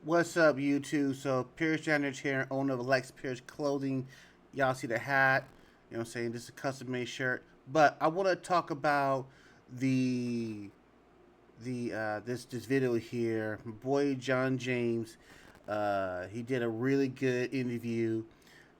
What's up, YouTube? So, Pierce Janitor here, owner of Lex Pyerse Clothing. Y'all see the hat? You know what I'm saying? This is a custom made shirt. But I want to talk about the this video here. My boy John James, he did a really good interview,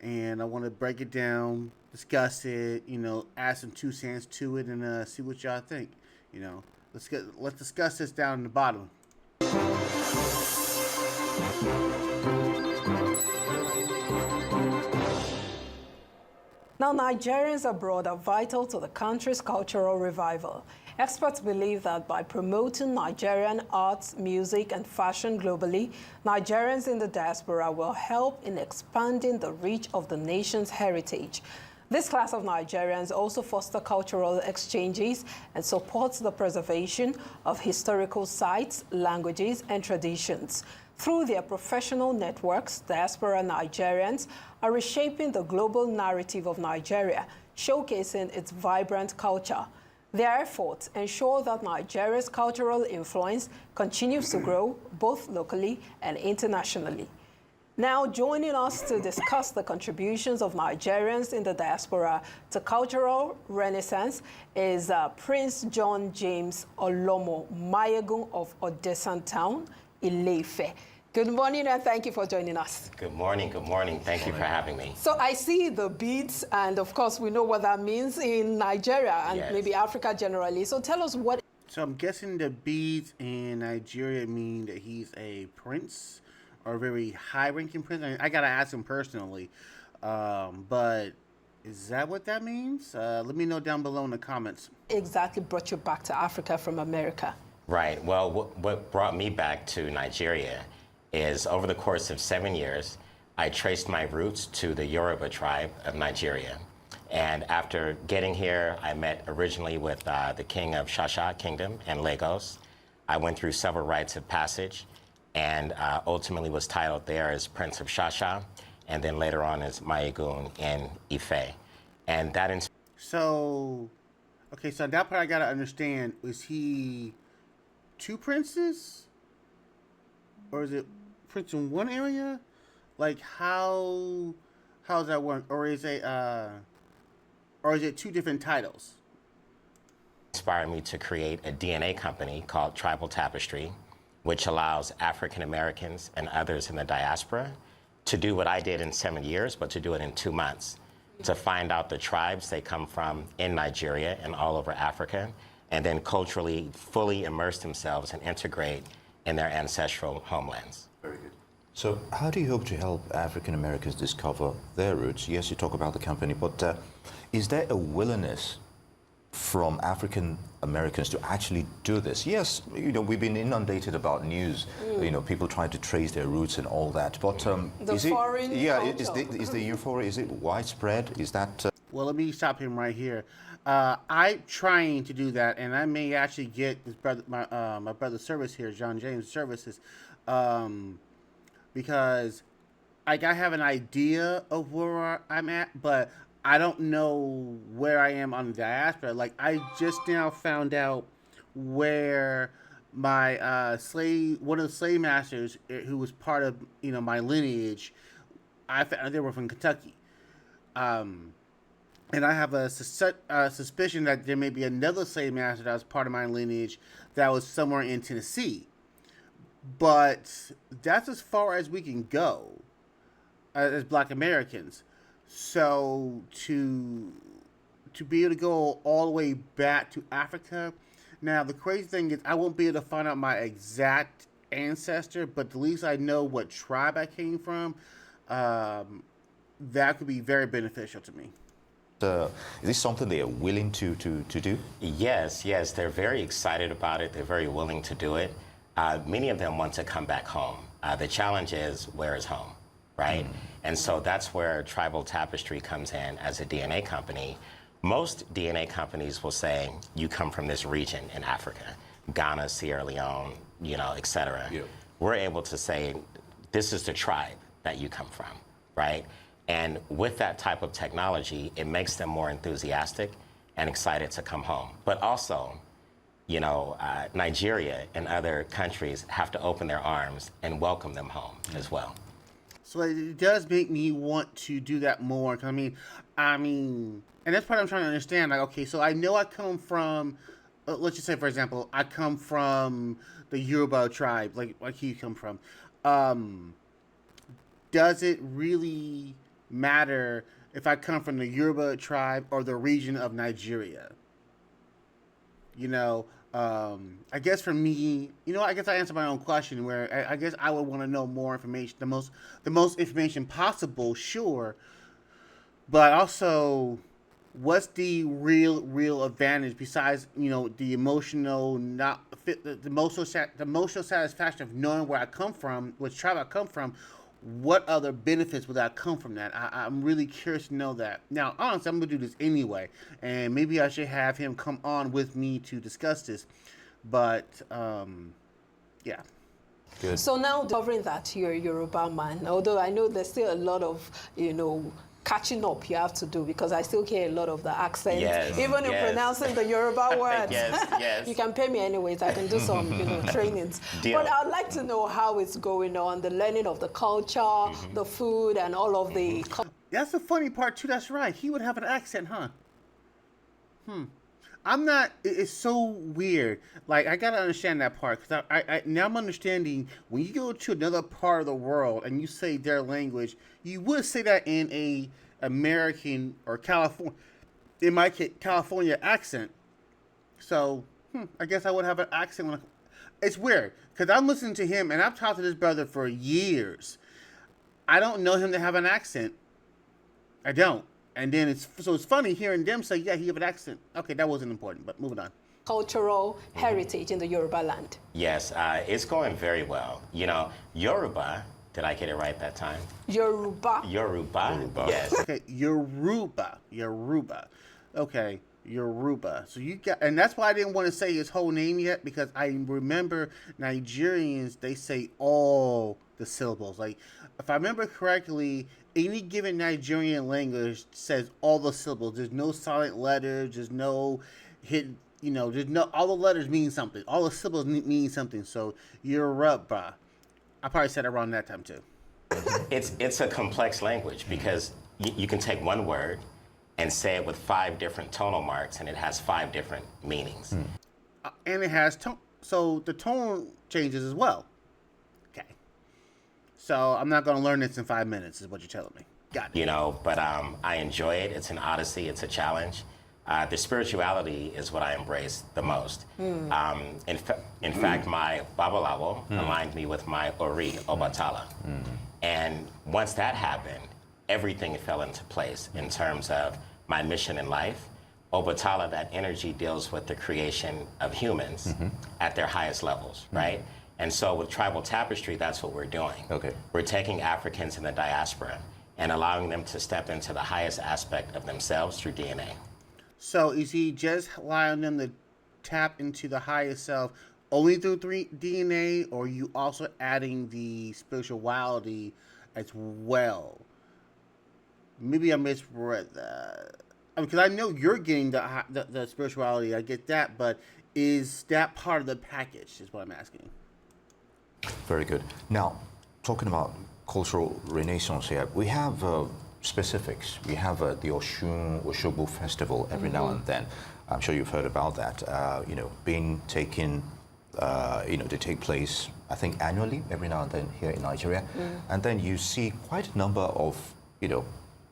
and I want to break it down, discuss it, add some 2 cents to it, and see what y'all think. Let's discuss this down in the bottom. Now, Nigerians abroad are vital to the country's cultural revival. Experts believe that by promoting Nigerian arts, music, and fashion globally, Nigerians in the diaspora will help in expanding the reach of the nation's heritage. This class of Nigerians also foster cultural exchanges and supports the preservation of historical sites, languages, and traditions. Through their professional networks, diaspora Nigerians are reshaping the global narrative of Nigeria, showcasing its vibrant culture. Their efforts ensure that Nigeria's cultural influence continues to grow both locally and internationally. Now, joining us to discuss the contributions of Nigerians in the diaspora to cultural renaissance is Prince John James Olomo Mayegun of Odesan Town, Ile-Ife. Good morning, and thank you for joining us. Good morning, good morning. Thank you for having me. So I see the beads, and of course we know what that means in Nigeria and maybe Africa generally. So tell us what... So I'm guessing the beads in Nigeria mean that he's a prince, or a very high-ranking prince. I gotta ask him personally, but is that what that means? Let me know down below in the comments. Exactly brought you back to Africa from America? Right. Well, what brought me back to Nigeria is over the course of 7 years, I traced my roots to the Yoruba tribe of Nigeria. And after getting here, I met originally with the king of Shasha Kingdom in Lagos. I went through several rites of passage and ultimately was titled there as Prince of Shasha, and then later on as Mayegun in Ife. And that... So that part I gotta understand. Was he two princes? Or is it prince in one area? Like how's that work? Or is it two different titles? Inspired me to create a DNA company called Tribal Tapestry, which allows African Americans and others in the diaspora to do what I did in 7 years, but to do it in 2 months, to find out the tribes they come from in Nigeria and all over Africa, and then culturally fully immerse themselves and integrate in their ancestral homelands. Very good. So how do you hope to help African Americans discover their roots? Yes, you talk about the company, but is there a willingness from African Americans to actually do this? Yes, we've been inundated about news, people trying to trace their roots and all that, but is the euphoria, is it widespread? Is that... Well, let me stop him right here. I'm trying to do that, and I may actually get his brother, my brother's service here, John James' services, because I have an idea of where I'm at, but I don't know where I am on the diaspora. Like, I just now found out where my one of the slave masters, who was part of my lineage, I found they were from Kentucky. And I have a suspicion that there may be another slave master that was part of my lineage that was somewhere in Tennessee. But that's as far as we can go as Black Americans. So to be able to go all the way back to Africa. Now, the crazy thing is I won't be able to find out my exact ancestor, but at least I know what tribe I came from. That could be very beneficial to me. Is this something they are willing to do? Yes, they're very excited about it. They're very willing to do it. Many of them want to come back home. The challenge is, where is home, right? And so that's where Tribal Tapestry comes in as a DNA company. Most DNA companies will say, you come from this region in Africa, Ghana, Sierra Leone, et cetera. Yeah. We're able to say, this is the tribe that you come from, right? And with that type of technology, it makes them more enthusiastic and excited to come home. But also, Nigeria and other countries have to open their arms and welcome them home as well. So it does make me want to do that more. 'Cause I mean, and that's part I'm trying to understand. Like, okay, so I know I come from, let's just say, for example, I come from the Yoruba tribe, like you come from. Does it really matter if I come from the Yoruba tribe or the region of Nigeria? I guess for me, I guess I answered my own question where I guess I would want to know more information, the most information possible, sure. But also, what's the real advantage besides, the emotional, not fit, the emotional satisfaction of knowing where I come from, which tribe I come from? What other benefits would that come from that? I'm really curious to know that. Now, honestly, I'm going to do this anyway, and maybe I should have him come on with me to discuss this. But, yeah. Good. So now covering that you're a Yoruba man, although I know there's still a lot of, catching up you have to do because I still hear a lot of the accent. Yes, Even in yes. pronouncing the Yoruba words. Yes. You can pay me anyways. I can do some, trainings. Deal. But I'd like to know how it's going on, the learning of the culture, the food, and all of the... That's the funny part, too. That's right. He would have an accent, huh? I'm not... It's so weird. Like, I got to understand that part. Because now I'm understanding when you go to another part of the world and you say their language, you would say that in a American or California... In my case, California accent. So, I guess I would have an accent when it's weird. Because I'm listening to him, and I've talked to this brother for years. I don't know him to have an accent. I don't. And then it's funny hearing them say, yeah, he have an accent. Okay, that wasn't important, but moving on. Cultural heritage in the Yoruba land. Yes, it's going very well. Yoruba, did I get it right that time? Yoruba. Yoruba. Yes. Okay, Yoruba. Okay, Yoruba. So you got, and that's why I didn't want to say his whole name yet, because I remember Nigerians, they say all the syllables. Like, if I remember correctly, any given Nigerian language says all the syllables. There's no silent letters. There's no hidden, all the letters mean something. All the syllables mean something. So Yoruba. I probably said it wrong that time too. It's a complex language because you can take one word and say it with 5 different tonal marks, and it has 5 different meanings. And it has tone. So the tone changes as well. Okay. So I'm not going to learn this in 5 minutes, is what you're telling me. Got it. But I enjoy it. It's an odyssey. It's a challenge. The spirituality is what I embrace the most. In fact, my Babalawo aligned me with my Ori, Obatala. And once that happened, everything fell into place in terms of my mission in life. Obatala, that energy deals with the creation of humans at their highest levels, right? And so with Tribal Tapestry, that's what we're doing. Okay. We're taking Africans in the diaspora and allowing them to step into the highest aspect of themselves through DNA. So is he just allowing them to tap into the highest self only through DNA, or are you also adding the spirituality as well? Maybe I misread that. Because I know you're getting the spirituality, I get that, but is that part of the package, is what I'm asking. Very good. Now, talking about cultural renaissance here, we have specifics. We have the Osogbo festival every now and then. I'm sure you've heard about that. Being taken, to take place, I think annually, every now and then here in Nigeria. And then you see quite a number of,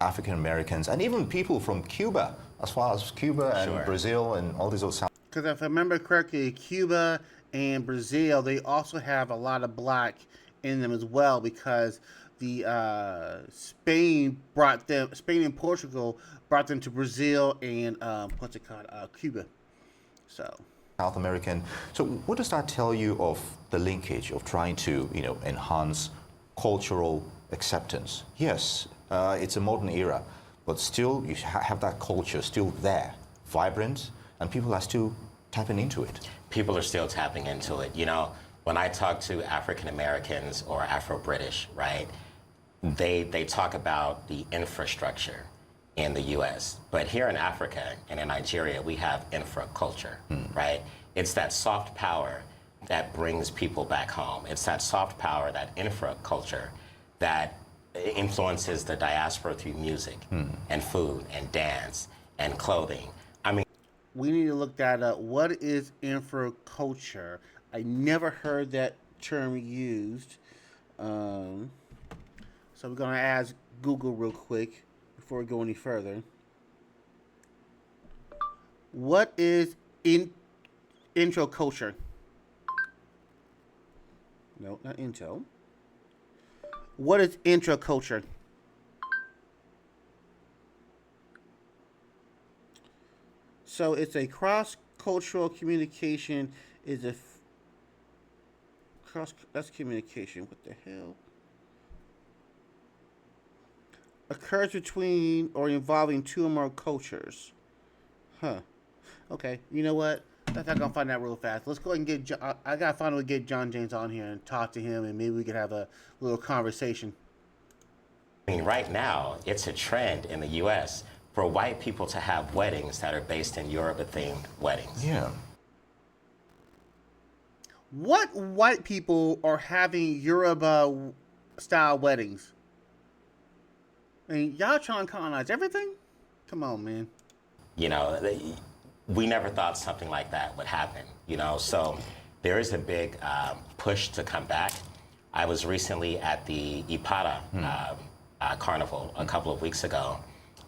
African Americans and even people from Cuba, as far as Cuba and Brazil and all these other. Because if I remember correctly, Cuba and Brazil, they also have a lot of black in them as well, because the Spain and Portugal brought them to Brazil and Cuba. So South American. So what does that tell you of the linkage of trying to, enhance cultural acceptance? Yes, it's a modern era, but still you have that culture still there, vibrant, and people are still tapping into it. People are still tapping into it. When I talk to African Americans or Afro-British, right, they talk about the infrastructure in the U.S. But here in Africa and in Nigeria, we have infraculture, right? It's that soft power that brings people back home. It's that soft power, that infra culture that influences the diaspora through music and food and dance and clothing. I mean, We need to look that up. What is infra culture? I never heard that term used. So we're gonna ask Google real quick before we go any further. What is intro culture? No, not intro. What is intro culture? So it's a cross-cultural communication. Is a cross? That's communication. What the hell? Occurs between or involving two or more cultures. Huh. Okay. You know what? I'm not gonna find that real fast. Let's go ahead and get. I gotta find a way to get John James on here and talk to him, and maybe we could have a little conversation. right now, it's a trend in the U.S. for white people to have weddings that are based in Yoruba-themed weddings. Yeah. What white people are having Yoruba style weddings? I mean, y'all trying to colonize everything? Come on, man. You know, we never thought something like that would happen, you know, so there is a big push to come back. I was recently at the Ipata Carnival a couple of weeks ago,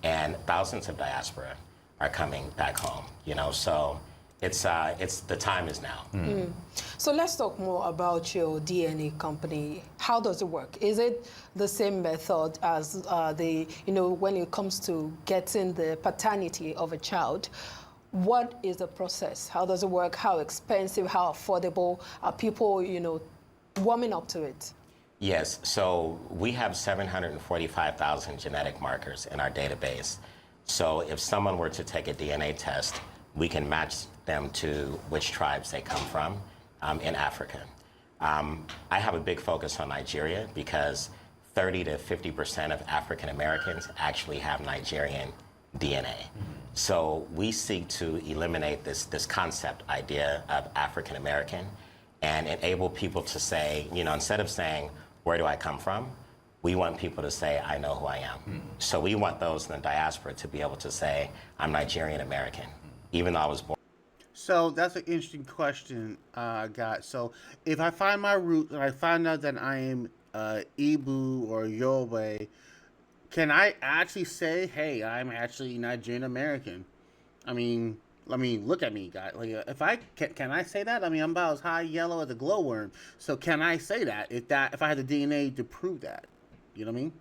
and thousands of diaspora are coming back home, you know, so it's the time is now. So let's talk more about your DNA company. How does it work? Is it the same method as when it comes to getting the paternity of a child? What is the process? How does it work? How expensive? How affordable? Are people, warming up to it? Yes, so we have 745,000 genetic markers in our database. So if someone were to take a DNA test, we can match them to which tribes they come from in Africa. I have a big focus on Nigeria because 30 to 50% of African Americans actually have Nigerian DNA. So we seek to eliminate this concept idea of African American and enable people to say, instead of saying, where do I come from? We want people to say, I know who I am. So we want those in the diaspora to be able to say, I'm Nigerian American, even though I was born. So that's an interesting question I got. So if I find my roots and I find out that I am Igbo or Yoruba, can I actually say, hey, I'm actually Nigerian American? I mean, look at me, guys. Like, if I can I say that? I mean, I'm about as high yellow as a glowworm. So can I say that if I had the DNA to prove that? You know what I mean?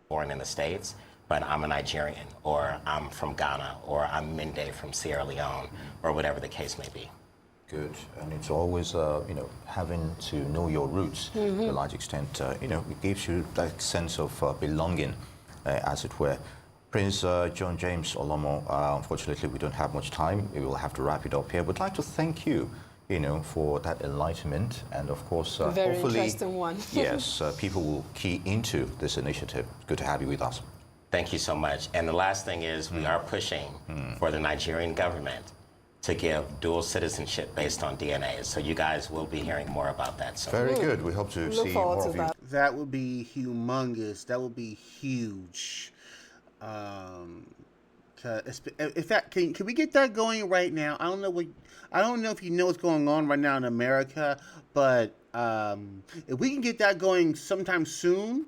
Born in the States, but I'm a Nigerian, or I'm from Ghana, or I'm Mende from Sierra Leone, or whatever the case may be. Good, and it's always, having to know your roots to a large extent, it gives you that sense of belonging, as it were. Prince John James Olomo, unfortunately we don't have much time. We will have to wrap it up here. We'd like to thank you, for that enlightenment, and of course, Very hopefully, interesting one. yes, people will key into this initiative. Good to have you with us. Thank you so much. And the last thing is we are pushing for the Nigerian government to give dual citizenship based on DNA. So you guys will be hearing more about that soon. Very good. We hope to Look see forward more to of you. that. That would be humongous. That would be huge. In fact, can we get that going right now? I don't know if you know what's going on right now in America, but if we can get that going sometime soon,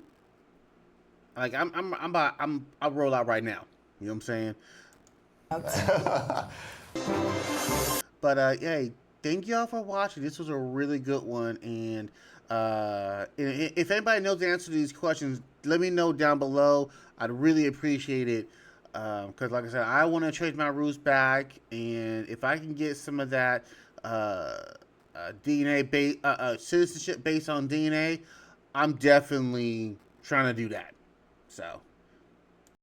like I'll roll out right now. You know what I'm saying? But hey, thank y'all for watching. This was a really good one, and if anybody knows the answer to these questions, let me know down below. I'd really appreciate it. Because like I said, I want to trace my roots back, and if I can get some of that citizenship based on DNA, I'm definitely trying to do that. So